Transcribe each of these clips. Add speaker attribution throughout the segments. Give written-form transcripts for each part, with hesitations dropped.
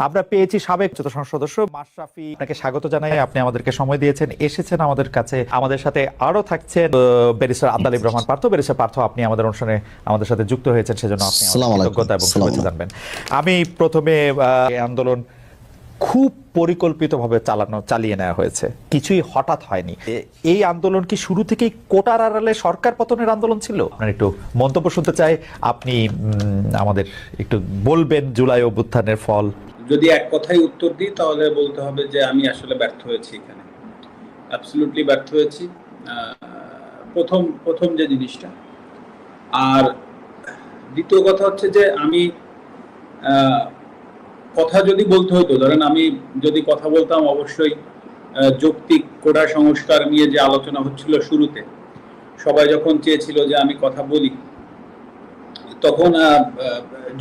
Speaker 1: আমরা পেয়েছি সাবেক যত সংসদ সদস্য মাশরাফি, আপনাকে স্বাগত জানাই। আপনি আমাদেরকে সময় দিয়েছেন, এসেছেন আমাদের কাছে। আমাদের সাথে আরো থাকছেন ব্যারিস্টার আব্দুল আলীম রহমান পার্থ। ব্যারিস্টার পার্থ, আপনি আমাদের অনুষ্ঠানে আমাদের সাথে যুক্ত হয়েছেন, সেজন্য আপনি আমাদের কৃতজ্ঞতা এবং শুভেচ্ছা জানবেন। আমি প্রথমে আন্দোলন খুব পরিকল্পিতভাবে চালিয়ে নেওয়া হয়েছে, কিছুই হঠাৎ হয়নি। এই আন্দোলন কি শুরু থেকেই কোটার আড়ালে সরকার পতনের আন্দোলন ছিল? আপনার একটু মন্তব্য শুনতে চাই। আপনি আমাদের একটু বলবেন জুলাই অভ্যুত্থানের ফল।
Speaker 2: যদি এক কথাই উত্তর দিই তাহলে বলতে হবে যে আমি আসলে ব্যর্থ হয়েছি, এখানে অ্যাবসলিউটলি ব্যর্থ হয়েছি। প্রথম যে জিনিসটা, আর দ্বিতীয় কথা হচ্ছে যে আমি কথা যদি বলতে হতো, ধরেন আমি যদি কথা বলতাম, অবশ্যই যৌক্তিক কোটা সংস্কার নিয়ে যে আলোচনা হচ্ছিল শুরুতে, সবাই যখন চেয়েছিল যে আমি কথা বলি, তখন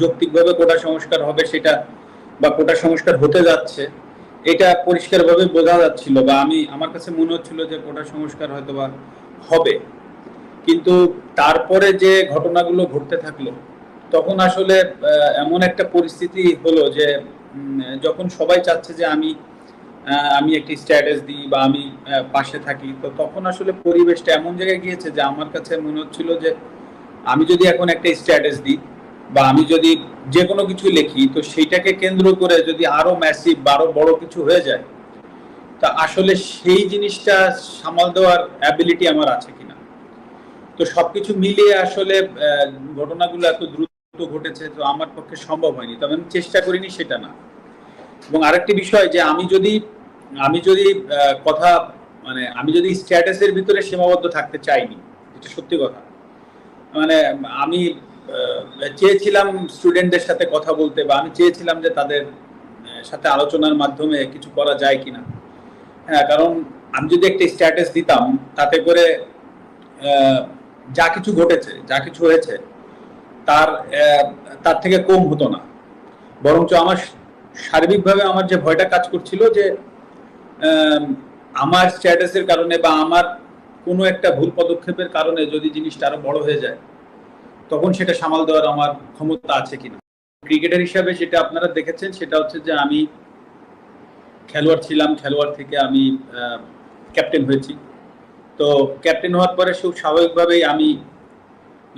Speaker 2: যৌক্তিকভাবে কোটা সংস্কার হবে সেটা, বা কোটা সংস্কার হতে যাচ্ছে, এটা পরিষ্কারভাবে বোঝা যাচ্ছিল, বা আমার কাছে মনে হচ্ছিল যে কোটা সংস্কার হয়তো বা হবে। কিন্তু তারপরে যে ঘটনাগুলো ঘটতে থাকলো, তখন আসলে এমন একটা পরিস্থিতি হলো যে যখন সবাই চাচ্ছে যে আমি একটি স্ট্যাটাস দিই বা আমি পাশে থাকি, তো তখন আসলে পরিবেশটা এমন জায়গায় গিয়েছে যে আমার কাছে মনে হচ্ছিল যে আমি যদি এখন একটা স্ট্যাটাস দিই বা আমি যদি যে কোনো কিছু লিখি, তো সেইটাকে কেন্দ্র করে যদি আরো ম্যাসিভ বা আরো বড় কিছু হয়ে যায়, তা আসলে সেই জিনিসটা সামাল দেওয়ার অ্যাবিলিটি আমার আছে কিনা। তো সবকিছু মিলিয়ে আসলে ঘটনাগুলো এত দ্রুত ঘটেছে, তো আমার পক্ষে সম্ভব হয়নি, তবে আমি চেষ্টা করিনি সেটা না। এবং আরেকটি বিষয় যে আমি যদি কথা মানে আমি যদি স্ট্যাটাসের ভিতরে সীমাবদ্ধ থাকতে চাইনি, এটা সত্যি কথা। মানে আমি চেয়েছিলাম স্টুডেন্টদের সাথে কথা বলতে, বা আমি চেয়েছিলাম যে তাদের সাথে আলোচনার মাধ্যমে কিছু করা যায় কিনা। হ্যাঁ, কারণ আমি যদি একটা স্ট্যাটাস দিতাম, তাতে করে যা কিছু ঘটেছে, যা কিছু হয়েছে, তার থেকে কম হতো না, বরঞ্চ আমার সার্বিকভাবে আমার যে ভয়টা কাজ করছিল যে আমার স্ট্যাটাসের কারণে বা আমার কোনো একটা ভুল পদক্ষেপের কারণে যদি জিনিসটা আরো বড় হয়ে যায়, তখন সেটা সামাল দেওয়ার আমার ক্ষমতা আছে কিনা। ক্রিকেটার হিসাবে যেটা আপনারা দেখেছেন সেটা হচ্ছে যে আমি খেলোয়াড় ছিলাম, খেলোয়াড় থেকে আমি ক্যাপ্টেন হয়েছি। তো ক্যাপ্টেন হওয়ার পরে খুব স্বাভাবিকভাবেই আমি,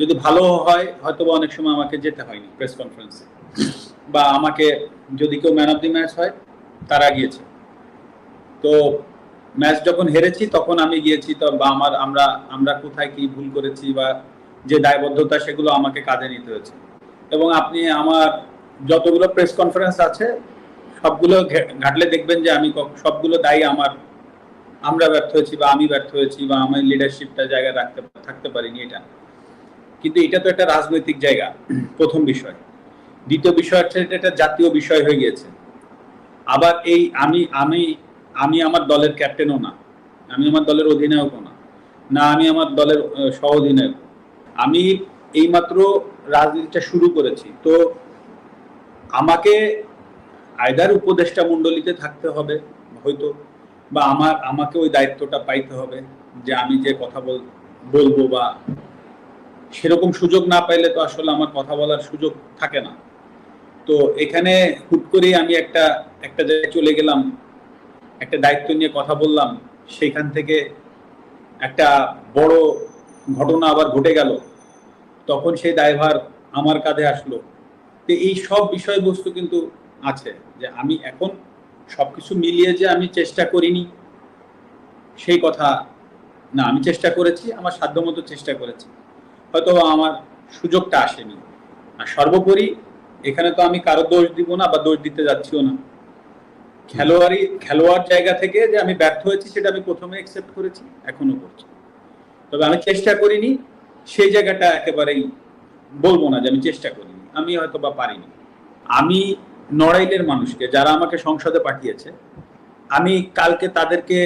Speaker 2: যদি ভালো হয় হয়তো বা অনেক সময় আমাকে যেতে হয়নি প্রেস কনফারেন্সে, বা আমাকে যদি কেউ ম্যান অফ দি ম্যাচ হয় তারা গিয়েছে। তো ম্যাচ যখন হেরেছি তখন আমি গিয়েছি, তো বা আমরা কোথায় কি ভুল করেছি বা যে দায়বদ্ধতা, সেগুলো আমাকে কাজে নিতে হয়েছে। এবং আপনি আমার যতগুলো প্রেস কনফারেন্স আছে সবগুলো ঘাটলে দেখবেন যে আমি সবগুলো দায়ী আমরা ব্যর্থ হয়েছি, বা আমি ব্যর্থ হয়েছি, বা আমার লিডারশিপটা জায়গায় থাকতে পারিনি, এটা। কিন্তু এটা তো একটা রাজনৈতিক জায়গা, প্রথম বিষয়। দ্বিতীয় বিষয় হচ্ছে এটা জাতীয় বিষয় হয়ে গিয়েছে। আবার এই আমি আমার দলের ক্যাপ্টেনও না, আমি আমার দলের অধিনায়কও না, আমি আমার দলের সহ অধিনায়ক। আমি এইমাত্র রাজনীতিটা শুরু করেছি, তো আমাকে আইদার উপদেষ্টা মণ্ডলীতে থাকতে হবে হয়তো, বা আমাকে ওই দায়িত্বটা পাইতে হবে যে আমি যে কথা বলবো, বা সেরকম সুযোগ না পাইলে তো আসলে আমার কথা বলার সুযোগ থাকে না। তো এখানে হুট করেই আমি একটা জায়গায় চলে গেলাম, একটা দায়িত্ব নিয়ে কথা বললাম, সেখান থেকে একটা বড় ঘটনা আবার ঘটে গেল, তখন সেই দায়ভার আমার কাঁধে আসলো। তো এই সব বিষয়বস্তু কিন্তু আছে, যে আমি এখন সবকিছু মিলিয়ে যে আমি চেষ্টা করিনি সেই কথা না, আমি চেষ্টা করেছি, আমার সাধ্যমতো চেষ্টা করেছি, হয়তো আমার সুযোগটা আসেনি। আর সর্বোপরি এখানে তো আমি কারো দোষ দিব না বা দোষ দিতে যাচ্ছিও না। খেলোয়াড় জায়গা থেকে যে আমি ব্যর্থ হয়েছি সেটা আমি প্রথমে অ্যাকসেপ্ট করেছি, এখনো করছি। তবে আমি চেষ্টা করিনি সেই জায়গাটা একেবারেই বলবো না যে আমি চেষ্টা করিনি, আমি হয়তো বা পারিনি। আমি নড়াইলের মানুষকে, যারা আমাকে সংসদে পাঠিয়েছে, আমি কালকে তাদেরকে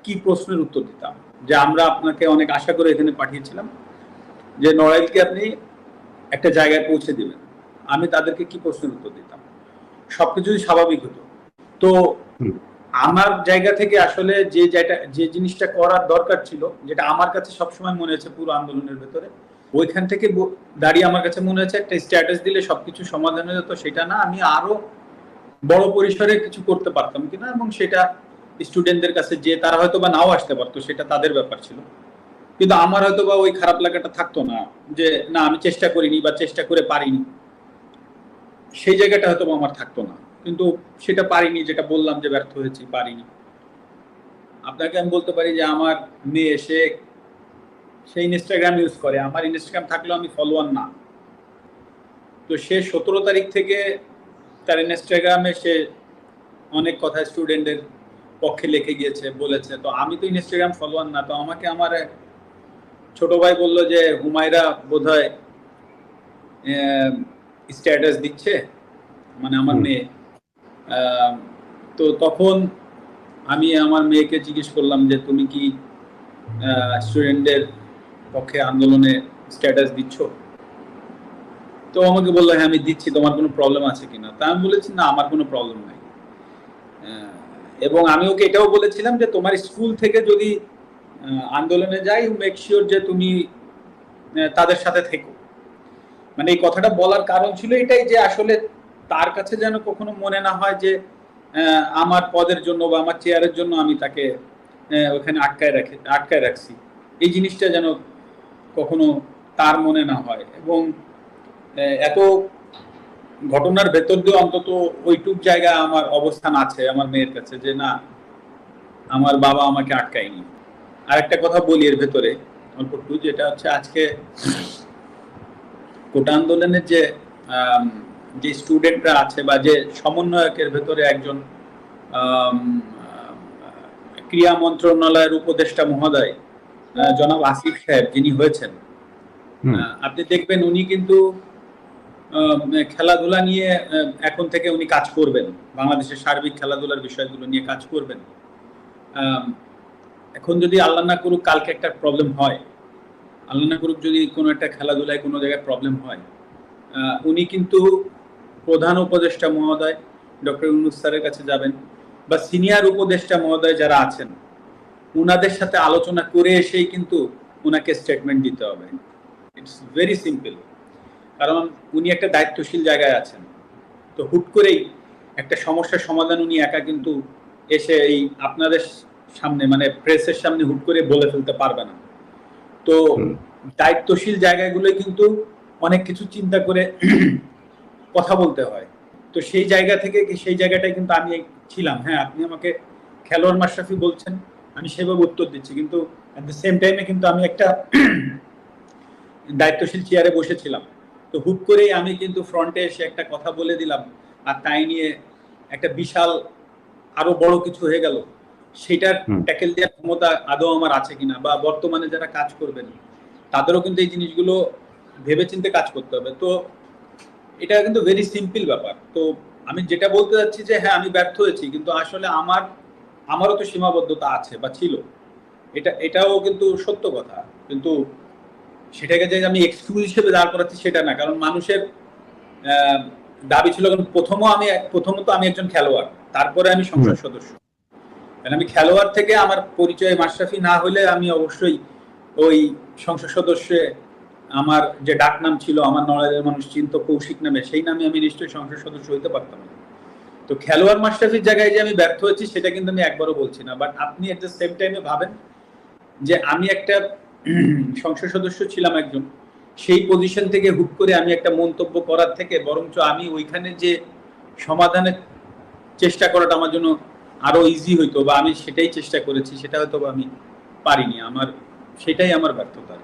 Speaker 2: কি প্রশ্নের উত্তর দিতাম, যে আমরা আপনাকে অনেক আশা করে এখানে পাঠিয়েছিলাম যে নড়াইলকে আপনি একটা জায়গায় পৌঁছে দিবেন, আমি তাদেরকে কি প্রশ্নের উত্তর দিতাম? সবকিছু স্বাভাবিক হতো। তো আমার জায়গা থেকে আসলে যে জিনিসটা করার দরকার ছিল, যেটা আমার কাছে সবসময় মনে হয়েছে পুরো আন্দোলনের ভেতরে, ওইখান থেকে দাঁড়িয়ে আমার কাছে মনে হয়েছে একটা স্ট্যাটাস দিলে সবকিছু সমাধান হয়ে যেত, সেটা না, আমি আরো বড় পরিসরে কিছু করতে পারতাম কিনা, এবং সেটা স্টুডেন্টদের কাছে যে তারা হয়তো বা নাও আসতে পারতো, সেটা তাদের ব্যাপার ছিল। কিন্তু আমার হয়তো বা ওই খারাপ লাগাটা থাকতো না যে না আমি চেষ্টা করিনি বা চেষ্টা করে পারিনি, সেই জায়গাটা হয়তো আমার থাকতো না। কিন্তু সেটা পারিনি, যেটা বললাম যে ব্যর্থ হয়েছি, পারিনি। আপনাকে আমি বলতে পারি যে আমার মেয়ে সে ইনস্টাগ্রাম ইউজ করে, আমার ইনস্টাগ্রাম থাকলেও আমি ফলোয়ার না। তো সে 17 তারিখ থেকে তার ইনস্টাগ্রামে সে অনেক কথা স্টুডেন্টদের পক্ষে লিখে গিয়েছে, বলেছে। তো আমি তো ইনস্টাগ্রাম ফলোয়ার না, তো আমাকে আমার এক ছোট ভাই বলল যে হুমায়রা বোধহয় স্ট্যাটাস দিচ্ছে, মানে আমার মেয়ে। তো তখন আমি আমার মেয়েকে জিজ্ঞেস করলাম যে তুমি কি স্টুডেন্টদের পক্ষে আন্দোলনে স্ট্যাটাস দিচ্ছ? তো আমাকে বললো হ্যাঁ আমি দিচ্ছি, তোমার কোনো প্রবলেম আছে কিনা? তা আমি বলেছি না, আমার কোনো প্রবলেম নাই। এবং আমি ওকে এটাও বলেছিলাম যে তোমার স্কুল থেকে যদি আন্দোলনে যাই, মেক শিওর যে তুমি তাদের সাথে থেকো। মানে এই কথাটা বলার কারণ ছিল এটাই যে আসলে তার কাছে যেন কখনো মনে না হয় যে আমার পদের জন্য বা আমার চেয়ারের জন্য আমি তাকে ওখানে আটকায় রাখছি। এই জিনিসটা যেন কখনো তার মনে না হয়। এবং এত ঘটনার ভেতর দিয়ে অন্তত ওইটুক জায়গায় আমার অবস্থান আছে আমার মেয়ের কাছে যে না, আমার বাবা আমাকে আটকায়নি। আর একটা কথা বলি এর ভেতরে অল্প একটু, যেটা হচ্ছে আজকে কোটা আন্দোলনের যে স্টুডেন্টরা আছে বা যে সমন্বয়কের ভেতরে একজন ক্রীড়া মন্ত্রণালয়ের উপদেষ্টা মহোদয় জনাব আসিফ সাহেব যিনি হয়েছেন, আপনি দেখবেন উনি কিন্তু খেলাধুলা নিয়ে এখন থেকে উনি কাজ করবেন, বাংলাদেশের সার্বিক খেলাধুলার বিষয়গুলো নিয়ে কাজ করবেন। এখন যদি আল্লাহ না করুক কালকে একটা প্রবলেম হয়, আল্লাহ না করুক যদি কোনো একটা খেলাধুলায় কোনো জায়গায় প্রবলেম হয়, উনি কিন্তু প্রধান উপদেষ্টা মহোদয় ডক্টর ইউনূস স্যারের কাছে যাবেন, বা সিনিয়র উপদেষ্টা মহোদয় যারা আছেন উনাদের সাথে আলোচনা করে এসেই কিন্তু উনাকে স্টেটমেন্ট দিতে হবে। It's very simple. কারণ উনি একটা দায়িত্বশীল জায়গায় আছেন। তো হুট করেই একটা সমস্যার সমাধান উনি একা কিন্তু এসে এই আপনাদের সামনে মানে প্রেসের সামনে হুট করে বলে ফেলতে পারবে না। তো দায়িত্বশীল জায়গাগুলো কিন্তু অনেক কিছু চিন্তা করে কথা বলতে হয়। তো সেই জায়গা থেকে সেই জায়গাটাই কিন্তু আমি ছিলাম। হ্যাঁ, আপনি আমাকে খেলোয়াড় মাশরাফি বলছেন, আমি সেভাবে উত্তর দিচ্ছি, কিন্তু অ্যাট দ্য সেম টাইমে কিন্তু আমি একটা দায়িত্বশীল চেয়ারে বসেছিলাম। তো হুট করেই আমি কিন্তু ফ্রন্টে এসে একটা কথা বলে দিলাম, আর তাই নিয়ে একটা বিশাল আরো বড় কিছু হয়ে গেল। সেটার ট্যাকেল দেওয়ার ক্ষমতা আদৌ আমার আছে কিনা, বা বর্তমানে যারা কাজ করবেন তাদেরও কিন্তু এই জিনিসগুলো ভেবেচিন্তে কাজ করতে হবে। তো এটা কিন্তু ভেরি সিম্পল ব্যাপার। তো আমি যেটা বলতে চাচ্ছি যে হ্যাঁ আমি ব্যর্থ হয়েছি, কিন্তু আসলে আমারও তো সীমাবদ্ধতা আছে বা ছিল, এটাও কিন্তু সত্য কথা। কিন্তু সেটাকে যে আমি এক্সকিউজ হিসেবে দাঁড় করাচ্ছি সেটা না। কারণ মানুষের দাবি ছিল, কারণ প্রথমত আমি একজন খেলোয়াড়, তারপরে আমি সংসদ সদস্য। আমি খেলোয়াড় থেকে আমার পরিচয় মাশরাফি না হলে আমি অবশ্যই ওই সংসদ সদস্যে আমার যে ডাক নাম ছিল, আমার নড়াইলের মানুষ চিন্ত কৌশিক নামে, সেই নামে আমি নিশ্চয়ই সংসদ সদস্য হইতে পারতাম না। তো খেলোয়াড় মাশরাফির জায়গায় যে আমি ব্যর্থ হয়েছি সেটা কিন্তু আমি একবারও বলছি না। বাট আপনি এট দ্য সেম টাইমে ভাবেন যে আমি একটা সংসদ সদস্য ছিলাম একজন, সেই পজিশন থেকে হুট করে আমি একটা মন্তব্য করার থেকে বরঞ্চ আমি ওইখানে যে সমাধানের চেষ্টা করাটা আমার জন্য আরো ইজি হইতো, বা আমি সেটাই চেষ্টা করেছি, সেটা হয়তো আমি পারিনি। সেটাই আমার ব্যর্থতা।